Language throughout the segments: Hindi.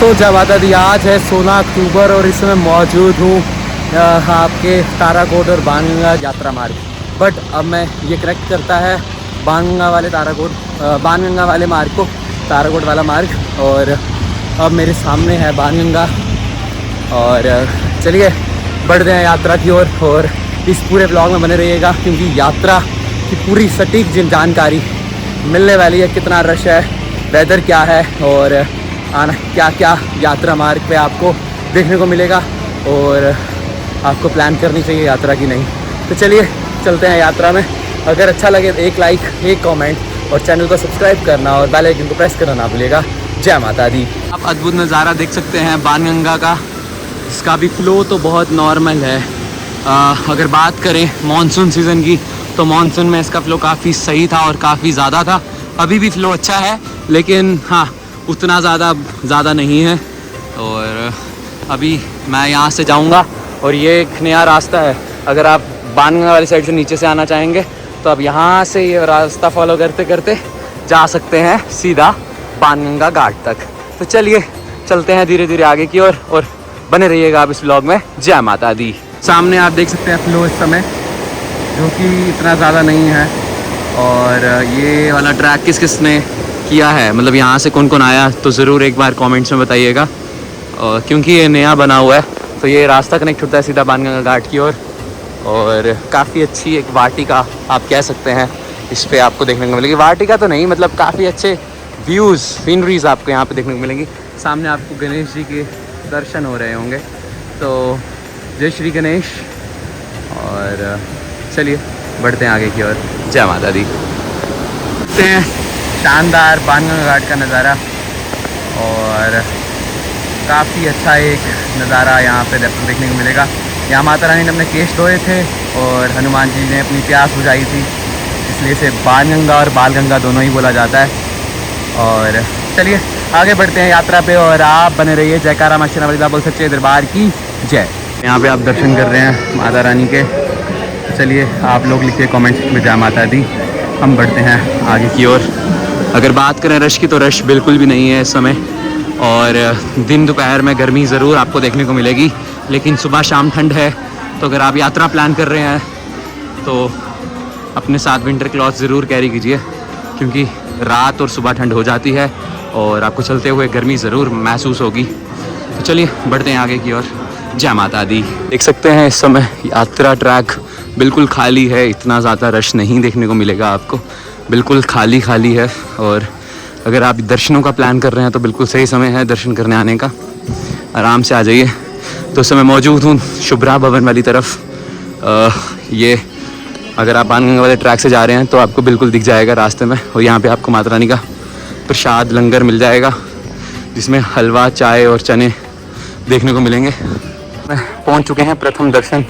तो जय माता दी। आज है 16 अक्टूबर और इस समय मौजूद हूँ आपके ताराकोट और बाणगंगा यात्रा मार्ग। बट अब मैं ये कनेक्ट करता है बाणगंगा वाले बाणगंगा वाले मार्ग को ताराकोट वाला मार्ग। और अब मेरे सामने है बाणगंगा और चलिए बढ़ते हैं यात्रा की ओर। और इस पूरे ब्लॉग में बने रहिएगा क्योंकि यात्रा की पूरी सटीक जानकारी मिलने वाली है। कितना रश है, वेदर क्या है और आना क्या क्या यात्रा मार्ग पे आपको देखने को मिलेगा और आपको प्लान करनी चाहिए यात्रा की नहीं। तो चलिए चलते हैं यात्रा में। अगर अच्छा लगे तो एक लाइक, एक कमेंट और चैनल को सब्सक्राइब करना और बेल आइकन को प्रेस करना ना भूलिएगा। जय माता दी। आप अद्भुत नज़ारा देख सकते हैं बाणगंगा का। इसका भी फ़्लो तो बहुत नॉर्मल है। अगर बात करें मानसून सीज़न की तो मानसून में इसका फ़्लो काफ़ी सही था और काफ़ी ज़्यादा था। अभी भी फ़्लो अच्छा है लेकिन हाँ उतना ज़्यादा नहीं है। और अभी मैं यहाँ से जाऊँगा और ये एक नया रास्ता है। अगर आप बाणगंगा वाली साइड से नीचे से आना चाहेंगे तो आप यहाँ से ये रास्ता फॉलो करते करते जा सकते हैं सीधा बाणगंगा घाट तक। तो चलिए चलते हैं धीरे धीरे आगे की ओर और बने रहिएगा आप इस व्लॉग में। जय माता दी। सामने आप देख सकते हैं फ्लो इस समय जो कि इतना ज़्यादा नहीं है। और ये वाला ट्रैक किसने किया है, मतलब यहाँ से कौन कौन आया तो ज़रूर एक बार कमेंट्स में बताइएगा। क्योंकि ये नया बना हुआ है तो ये रास्ता कनेक्ट होता है सीधा बाणगंगा घाट की ओर। और काफ़ी अच्छी एक वाटिका आप कह सकते हैं इस पर आपको देखने को मिलेगी। वाटिका तो नहीं, मतलब काफ़ी अच्छे व्यूज़, सीनरीज आपको यहाँ पे देखने को मिलेंगी। सामने आपको गणेश जी के दर्शन हो रहे होंगे। तो जय श्री गणेश। और चलिए बढ़ते हैं आगे की ओर। जय माता दी। देखते हैं शानदार बाणगंगा घाट का नज़ारा और काफ़ी अच्छा एक नज़ारा यहाँ पे देखने को मिलेगा। यहाँ माता रानी ने अपने केश धोए थे और हनुमान जी ने अपनी प्यास बुझाई थी, इसलिए इसे बाणगंगा और बालगंगा दोनों ही बोला जाता है। और चलिए आगे बढ़ते हैं यात्रा पे और आप बने रहिए। जयकारा मां शेरावाली बाबा बोल सच्चे दरबार की जय। यहाँ पे आप दर्शन कर रहे हैं माता रानी के। चलिए आप लोग लिखिए कमेंट्स में जय माता दी। हम बढ़ते हैं आगे की ओर। अगर बात करें रश की तो रश बिल्कुल भी नहीं है इस समय। और दिन दोपहर में गर्मी ज़रूर आपको देखने को मिलेगी लेकिन सुबह शाम ठंड है। तो अगर आप यात्रा प्लान कर रहे हैं तो अपने साथ विंटर क्लॉथ ज़रूर कैरी कीजिए क्योंकि रात और सुबह ठंड हो जाती है और आपको चलते हुए गर्मी ज़रूर महसूस होगी। तो चलिए बढ़ते हैं आगे की ओर। जय माता दी। देख सकते हैं इस समय यात्रा ट्रैक बिल्कुल खाली है, इतना ज़्यादा रश नहीं देखने को मिलेगा आपको, बिल्कुल खाली है। और अगर आप दर्शनों का प्लान कर रहे हैं तो बिल्कुल सही समय है दर्शन करने आने का। आराम से आ जाइए। तो समय मौजूद हूँ शुभ्रा भवन वाली तरफ। ये अगर आप बाणगंगा वाले ट्रैक से जा रहे हैं तो आपको बिल्कुल दिख जाएगा रास्ते में। और यहाँ पे आपको माता रानी का प्रसाद लंगर मिल जाएगा जिसमें हलवा, चाय और चने देखने को मिलेंगे। पहुँच चुके हैं प्रथम दर्शन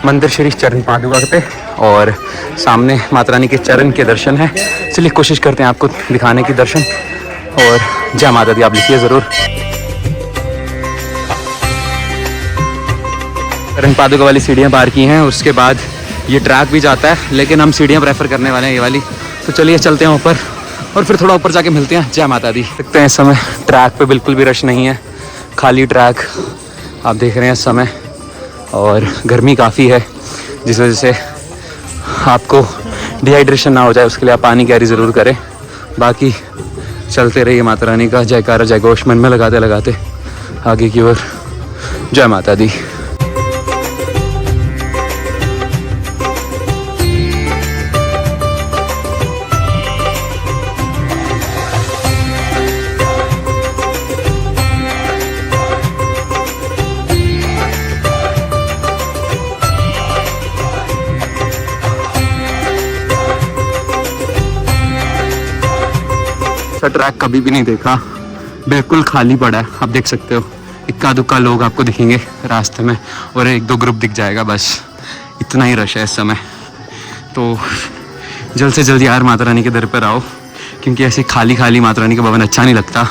मंदिर श्री चरण पादुका पे और सामने माता रानी के चरण के दर्शन है। चलिए कोशिश करते हैं आपको दिखाने की दर्शन। और जय माता दी आप लिखिए ज़रूर। चरण पादुका वाली सीढ़ियाँ पार की हैं, उसके बाद ये ट्रैक भी जाता है लेकिन हम सीढ़ियाँ प्रेफर करने वाले हैं ये वाली। तो चलिए चलते हैं ऊपर और फिर थोड़ा ऊपर जाके मिलते हैं। जय माता दी। देखते हैं इस समय ट्रैक पे बिल्कुल भी रश नहीं है, खाली ट्रैक आप देख रहे हैं इस समय। और गर्मी काफ़ी है जिस वजह से आपको डिहाइड्रेशन ना हो जाए उसके लिए आप पानी कैरी ज़रूर करें। बाकी चलते रहिए माता रानी का जयकारा जय घोष मन में लगाते लगाते आगे की ओर। जय माता दी। ट्रैक कभी भी नहीं देखा, बिल्कुल खाली पड़ा है। आप देख सकते हो इक्का दुक्का लोग आपको दिखेंगे रास्ते में और एक दो ग्रुप दिख जाएगा, बस इतना ही रश है इस समय। तो जल्द से जल्द यार माता रानी के दर पर आओ क्योंकि ऐसे खाली माता रानी का भवन अच्छा नहीं लगता।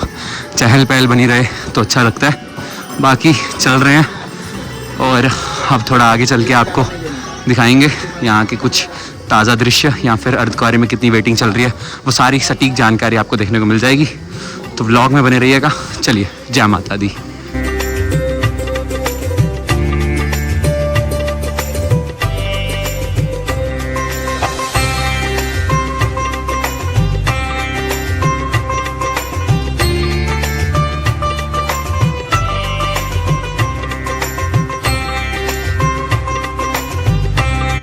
चहल पहल बनी रहे तो अच्छा लगता है। बाकी चल रहे हैं और अब थोड़ा आगे चल के आपको दिखाएंगे यहाँ के कुछ ताज़ा दृश्य या फिर अर्धकुंवारी में कितनी वेटिंग चल रही है, वो सारी सटीक जानकारी आपको देखने को मिल जाएगी। तो व्लॉग में बने रहिएगा। चलिए, जय माता दी।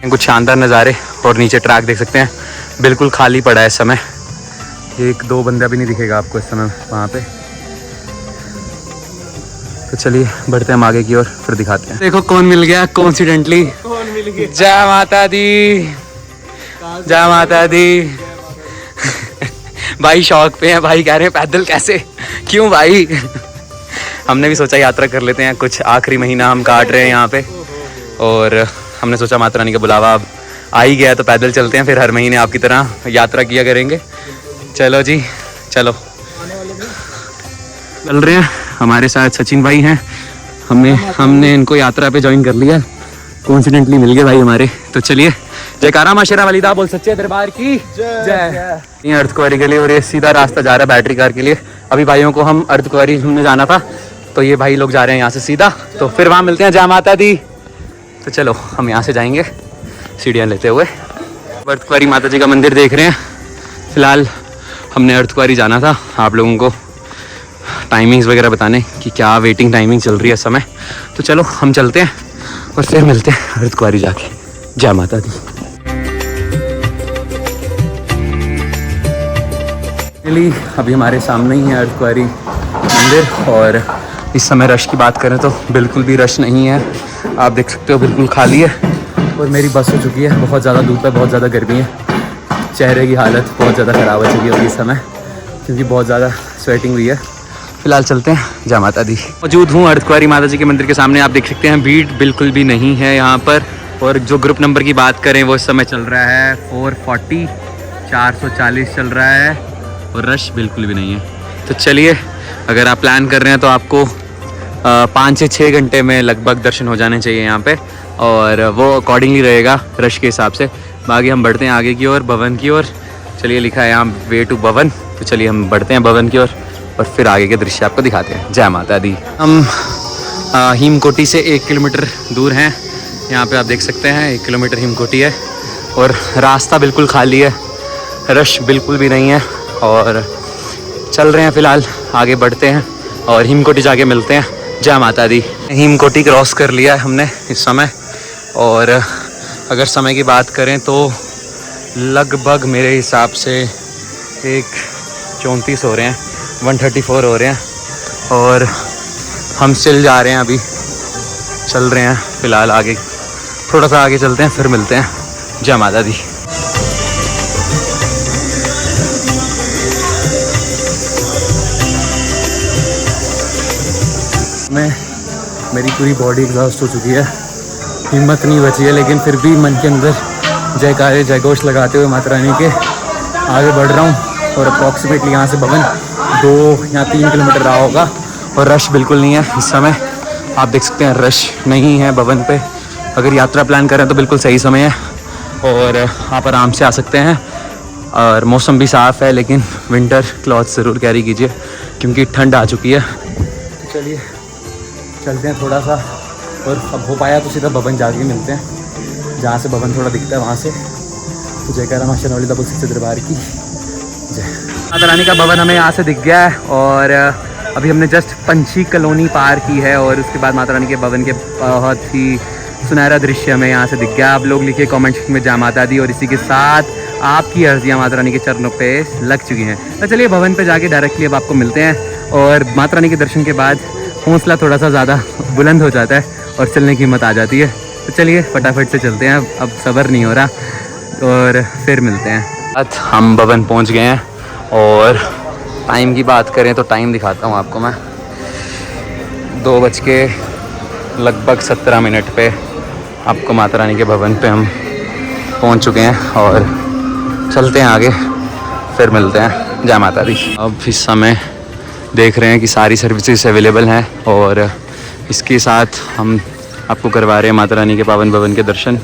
कुछ शानदार नज़ारे और नीचे ट्रैक देख सकते हैं, बिल्कुल खाली पड़ा है इस समय। एक दो बंदा भी नहीं दिखेगा आपको इस समय वहाँ पे। तो चलिए बढ़ते हैं हम आगे की ओर, फिर दिखाते हैं। देखो कौन मिल गया कोइंसिडेंटली। जय माता दी, जय माता दी। भाई शौक पे है, भाई कह रहे हैं पैदल कैसे, क्यों भाई। हमने भी सोचा यात्रा कर लेते हैं, कुछ आखिरी महीना हम काट रहे हैं यहाँ पे, और हमने सोचा माता रानी का बुलावा अब आ ही गया तो पैदल चलते हैं, फिर हर महीने आपकी तरह यात्रा किया करेंगे। चलो जी, चलो चल रहे हैं। हमारे साथ सचिन भाई हैं, हमने इनको यात्रा पे ज्वाइन कर लिया, कोइंसिडेंटली मिल गए भाई हमारे। तो चलिए, जयकारा मां शेरा वाली दा बोल सच्चे दरबार की जय। ये अर्धकुंवारी के लिए और ये सीधा रास्ता जा रहा है बैटरी कार के लिए। अभी भाइयों को हम अर्धकुंवारी घूमने जाना था, तो ये भाई लोग जा रहे हैं यहाँ से सीधा, तो फिर वहाँ मिलते हैं। जय माता दी। तो चलो हम यहाँ से जाएंगे सीढ़ियाँ लेते हुए। अर्धकुंवारी माता जी का मंदिर देख रहे हैं। फिलहाल हमने अर्धकुंवारी जाना था, आप लोगों को टाइमिंग्स वगैरह बताने कि क्या वेटिंग टाइमिंग चल रही है इस समय। तो चलो हम चलते हैं और फिर मिलते हैं अर्धकुंवारी जाके। जय माता दी। अभी हमारे सामने ही है अर्धकुंवारी मंदिर, और इस समय रश की बात करें तो बिल्कुल भी रश नहीं है। आप देख सकते हो बिल्कुल खाली है, और मेरी बस हो चुकी है। बहुत ज़्यादा धूप है, बहुत ज़्यादा गर्मी है, चेहरे की हालत बहुत ज़्यादा ख़राब हो चुकी है इस समय, क्योंकि बहुत ज़्यादा स्वेटिंग हुई है। फिलहाल चलते हैं। जय माता दी। मौजूद हूँ अर्धकुंवारी माता जी के मंदिर के सामने। आप देख सकते हैं भीड़ बिल्कुल भी नहीं है यहाँ पर, और जो ग्रुप नंबर की बात करें वो इस समय चल रहा है 440, 440 चल रहा है, और रश बिल्कुल भी नहीं है। तो चलिए, अगर आप प्लान कर रहे हैं तो आपको 5 से 6 घंटे में लगभग दर्शन हो जाने चाहिए यहाँ पे, और वो अकॉर्डिंगली रहेगा रश के हिसाब से। बाकी हम बढ़ते हैं आगे की ओर, भवन की ओर। चलिए, लिखा है यहाँ वे टू भवन। तो चलिए हम बढ़ते हैं भवन की ओर, और फिर आगे के दृश्य आपको दिखाते हैं। जय माता दी। हम हिमकोटी से 1 किलोमीटर दूर हैं। यहाँ पे आप देख सकते हैं 1 किलोमीटर हिमकोटी है, और रास्ता बिल्कुल खाली है, रश बिल्कुल भी नहीं है, और चल रहे हैं। फिलहाल आगे बढ़ते हैं और हिमकोटी जाके मिलते हैं। जय माता दी। हिमकोटी क्रॉस कर लिया है हमने इस समय, और अगर समय की बात करें तो लगभग मेरे हिसाब से 1:34 हो रहे हैं, 1:34 हो रहे हैं, और हम स्टिल जा रहे हैं, अभी चल रहे हैं। फिलहाल आगे थोड़ा सा आगे चलते हैं, फिर मिलते हैं। जय माता दी। मेरी पूरी बॉडी एग्जॉस्ट हो चुकी है, हिम्मत नहीं बची है, लेकिन फिर भी मन के अंदर जयकारे जयघोष लगाते हुए माता रानी के आगे बढ़ रहा हूँ। और अप्रॉक्सीमेटली यहाँ से भवन 2 या 3 किलोमीटर रहा होगा, और रश बिल्कुल नहीं है इस समय। आप देख सकते हैं रश नहीं है भवन पे। अगर यात्रा प्लान करें तो बिल्कुल सही समय है, और आप आराम से आ सकते हैं, और मौसम भी साफ़ है, लेकिन विंटर क्लॉथ्स ज़रूर कैरी कीजिए क्योंकि ठंड आ चुकी है। तो चलिए चलते हैं थोड़ा सा, और अब हो पाया तो सीधा भवन जाके मिलते हैं, जहाँ से भवन थोड़ा दिखता है वहाँ से। तो जयकारा मां शेरा वाली दा बोल सच्चे दरबार की जय। माता रानी का भवन हमें यहाँ से दिख गया है, और अभी हमने जस्ट पंछी कॉलोनी पार की है, और उसके बाद माता रानी के भवन के बहुत ही सुनहरा दृश्य हमें यहाँ से दिख गया। आप लोग लिखिए कमेंट में जय माता दी, और इसी के साथ आपकी अर्जियाँ माता रानी के चरणों पे लग चुकी हैं। तो चलिए भवन पे जाके डायरेक्टली अब आपको मिलते हैं, और माता रानी के दर्शन के बाद हौसला थोड़ा सा ज़्यादा बुलंद हो जाता है और चलने की हिम्मत आ जाती है। तो चलिए फटाफट से चलते हैं, अब सब्र नहीं हो रहा, और फिर मिलते हैं। हम भवन पहुंच गए हैं, और टाइम की बात करें तो टाइम दिखाता हूं आपको मैं। 2:17 पे आपको माता रानी के भवन पे हम पहुंच चुके हैं, और चलते हैं आगे, फिर मिलते हैं। जय माता दी। अब इस समय देख रहे हैं कि सारी सर्विसेज अवेलेबल हैं, और इसके साथ हम आपको करवा रहे हैं माता रानी के पावन भवन के दर्शन।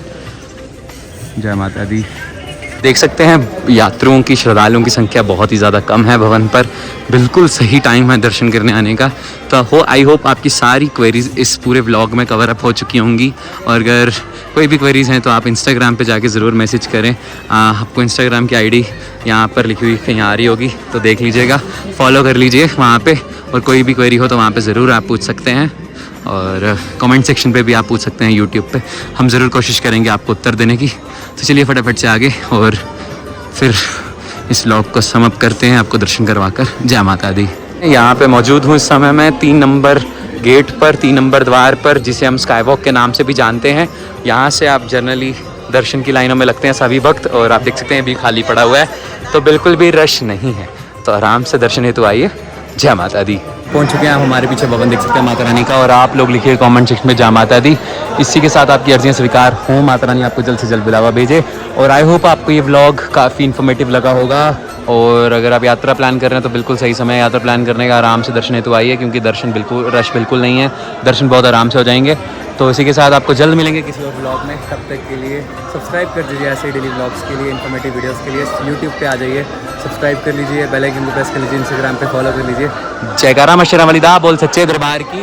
जय माता दी। देख सकते हैं यात्रियों की, श्रद्धालुओं की संख्या बहुत ही ज़्यादा कम है भवन पर। बिल्कुल सही टाइम है दर्शन करने आने का। तो आई होप आपकी सारी क्वेरीज इस पूरे व्लॉग में कवर अप हो चुकी होंगी। और अगर कोई भी क्वेरीज हैं तो आप इंस्टाग्राम पे जाके ज़रूर मैसेज करें। आपको इंस्टाग्राम की आईडी यहाँ पर लिखी हुई कहीं आ रही होगी, तो देख लीजिएगा, फॉलो कर लीजिए वहाँ पे। और कोई भी क्वेरी हो तो वहाँ पे ज़रूर आप पूछ सकते हैं, और कमेंट सेक्शन पे भी आप पूछ सकते हैं यूट्यूब पे। हम ज़रूर कोशिश करेंगे आपको उत्तर देने की। तो चलिए फटाफट से आगे और फिर इस व्लॉग को समअप करते हैं, आपको दर्शन करवाकर। जय माता दी। यहाँ पे मौजूद हूँ इस समय मैं 3 नंबर गेट पर, 3 नंबर द्वार पर, जिसे हम स्काई वॉक के नाम से भी जानते हैं। यहाँ से आप जनरली दर्शन की लाइनों में लगते हैं सभी भक्त, और आप देख सकते हैं अभी खाली पड़ा हुआ है, तो बिल्कुल भी रश नहीं है। तो आराम से दर्शन हेतु आइए। जय माता दी। पहुंच चुके हैं हम, हमारे पीछे भवन देख सकते हैं माता रानी का, और आप लोग लिखिए कमेंट सेक्शन में जय माता दी। इसी के साथ आपकी अर्जियां स्वीकार हों, माता रानी आपको जल्द से जल्द बुलावा भेजे। और आई होप आपको ये व्लॉग काफ़ी इन्फॉर्मेटिव लगा होगा। और अगर आप यात्रा प्लान कर रहे हैं तो बिल्कुल सही समय है यात्रा प्लान करने का। आराम से दर्शन हेतु आइए, क्योंकि दर्शन बिल्कुल रश बिल्कुल नहीं है, दर्शन बहुत आराम से हो जाएंगे। तो इसी के साथ आपको जल्द मिलेंगे किसी और ब्लॉग में। तब तक के लिए सब्सक्राइब कर दीजिए ऐसे डेली ब्लॉग्स के लिए, इन्फॉर्मेटिव वीडियोस के लिए। यूट्यूब पे आ जाइए, सब्सक्राइब कर लीजिए, बेल आइकन को प्रेस कर लीजिए, इंस्टाग्राम पे फॉलो कर लीजिए। जयकारा मशरा वलीदा बोल सच्चे दरबार की।